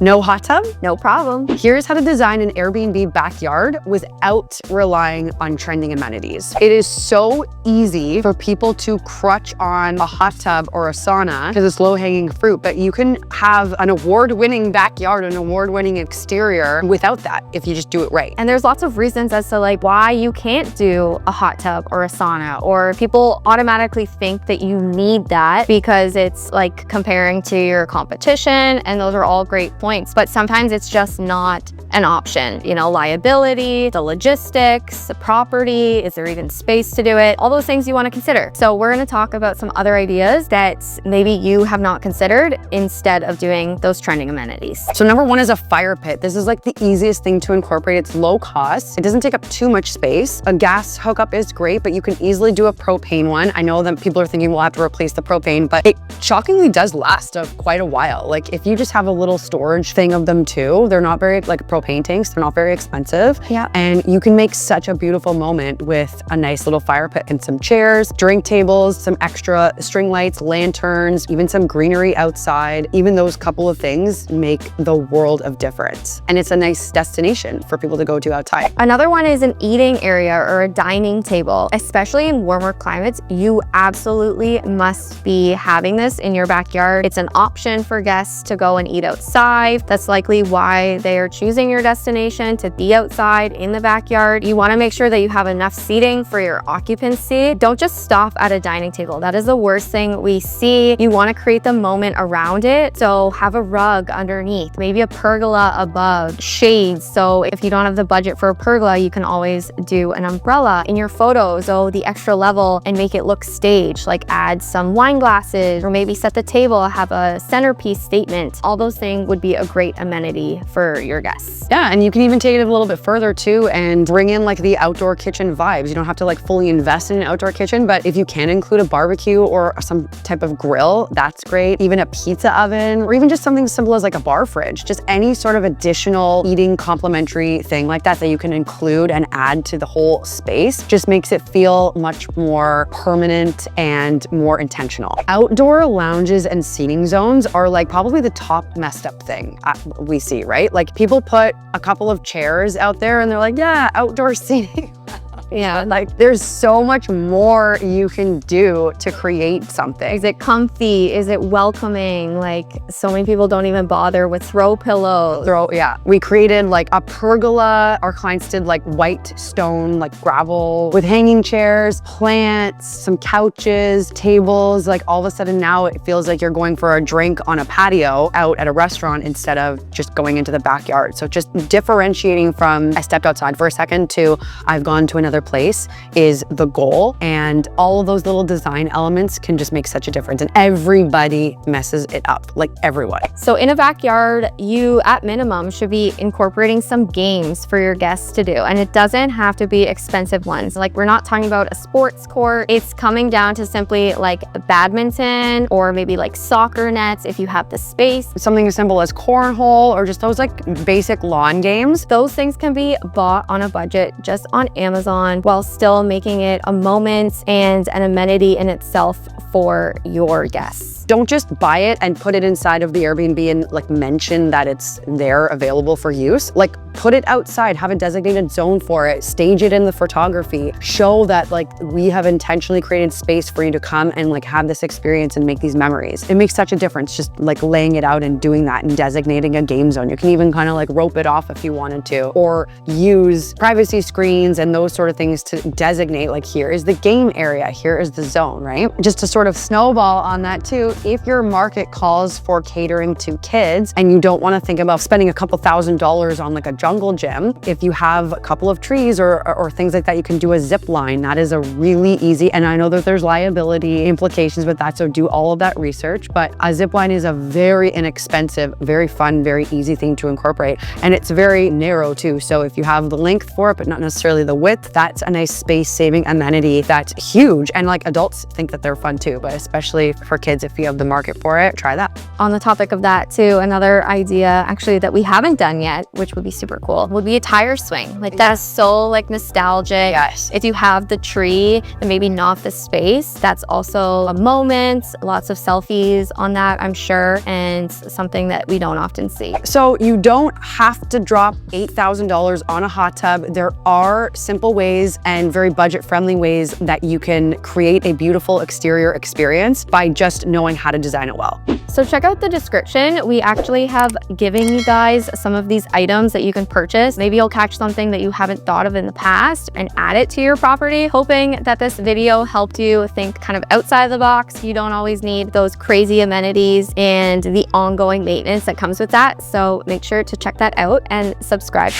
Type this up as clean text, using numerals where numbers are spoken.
No hot tub? No problem. Here's how to design an Airbnb backyard without relying on trending amenities. It is so easy for people to crutch on a hot tub or a sauna because it's low-hanging fruit, but you can have an award-winning backyard, an award-winning exterior without that if you just do it right. And there's lots of reasons as to like why you can't do a hot tub or a sauna, or people automatically think that you need that because it's like comparing to your competition, and those are all great points. But sometimes it's just not an option. You know, liability, the logistics, the property, is there even space to do it? All those things you want to consider. So we're going to talk about some other ideas that maybe you have not considered instead of doing those trending amenities. So number one is a fire pit. This is like the easiest thing to incorporate. It's low cost. It doesn't take up too much space. A gas hookup is great, but you can easily do a propane one. I know that people are thinking we'll have to replace the propane, but it shockingly does last quite a while. Like if you just have a little storage thing of them too, they're not very, like propane tanks, they're not very expensive. Yeah. And you can make such a beautiful moment with a nice little fire pit and some chairs, drink tables, some extra string lights, lanterns, even some greenery outside. Even those couple of things make the world of difference. And it's a nice destination for people to go to outside. Another one is an eating area or a dining table. Especially in warmer climates, you absolutely must be having this in your backyard. It's an option for guests to go and eat outside. That's likely why they are choosing your destination, to be outside in the backyard. You want to make sure that you have enough seating for your occupancy. Don't just stop at a dining table. That is the worst thing we see. You want to create the moment around it. So have a rug underneath, maybe a pergola above, shades. So if you don't have the budget for a pergola, you can always do an umbrella in your photos. So the extra level and make it look staged, like add some wine glasses or maybe set the table, have a centerpiece statement. All those things would be a great amenity for your guests. Yeah, and you can even take it a little bit further too and bring in like the outdoor kitchen vibes. You don't have to like fully invest in an outdoor kitchen, but if you can include a barbecue or some type of grill, that's great. Even a pizza oven, or even just something as simple as like a bar fridge. Just any sort of additional eating complementary thing like that you can include and add to the whole space just makes it feel much more permanent and more intentional. Outdoor lounges and seating zones are like probably the top messed up thing we see, right? Like people put a couple of chairs out there and they're like, yeah, outdoor seating. Yeah, like there's so much more you can do to create something. Is it comfy? Is it welcoming? Like so many people don't even bother with throw pillows. Yeah. We created like a pergola. Our clients did like white stone, like gravel with hanging chairs, plants, some couches, tables. Like all of a sudden now it feels like you're going for a drink on a patio out at a restaurant instead of just going into the backyard. So just differentiating from I stepped outside for a second to I've gone to another place is the goal, and all of those little design elements can just make such a difference, and everybody messes it up, like everyone. So in a backyard, you at minimum should be incorporating some games for your guests to do, and it doesn't have to be expensive ones. Like we're not talking about a sports court. It's coming down to simply like badminton or maybe like soccer nets if you have the space. Something as simple as cornhole or just those like basic lawn games. Those things can be bought on a budget just on Amazon, while still making it a moment and an amenity in itself for your guests. Don't just buy it and put it inside of the Airbnb and like mention that it's there available for use. Like put it outside, have a designated zone for it, stage it in the photography, show that like we have intentionally created space for you to come and like have this experience and make these memories. It makes such a difference just like laying it out and doing that and designating a game zone. You can even kind of like rope it off if you wanted to, or use privacy screens and those sort of things to designate like here is the game area, here is the zone, right? Just to sort of snowball on that too. If your market calls for catering to kids and you don't want to think about spending a couple $1,000s on like a jungle gym, if you have a couple of trees or things like that, you can do a zip line. That is a really easy, and I know that there's liability implications with that, so do all of that research, but a zip line is a very inexpensive, very fun, very easy thing to incorporate, and it's very narrow too. So if you have the length for it, but not necessarily the width, that's a nice space-saving amenity that's huge. And like adults think that they're fun too, but especially for kids, if you have the market for it, try that. On the topic of that too, another idea actually that we haven't done yet, which would be super cool, would be a tire swing. Like that's so like nostalgic. Yes. If you have the tree and maybe not the space, that's also a moment, lots of selfies on that, I'm sure, and something that we don't often see. So you don't have to drop $8,000 on a hot tub. There are simple ways and very budget-friendly ways that you can create a beautiful exterior experience by just knowing how to design it well. So check out the description. We actually have given you guys some of these items that you can purchase. Maybe you'll catch something that you haven't thought of in the past and add it to your property. Hoping that this video helped you think kind of outside the box. You don't always need those crazy amenities and the ongoing maintenance that comes with that. So make sure to check that out and subscribe.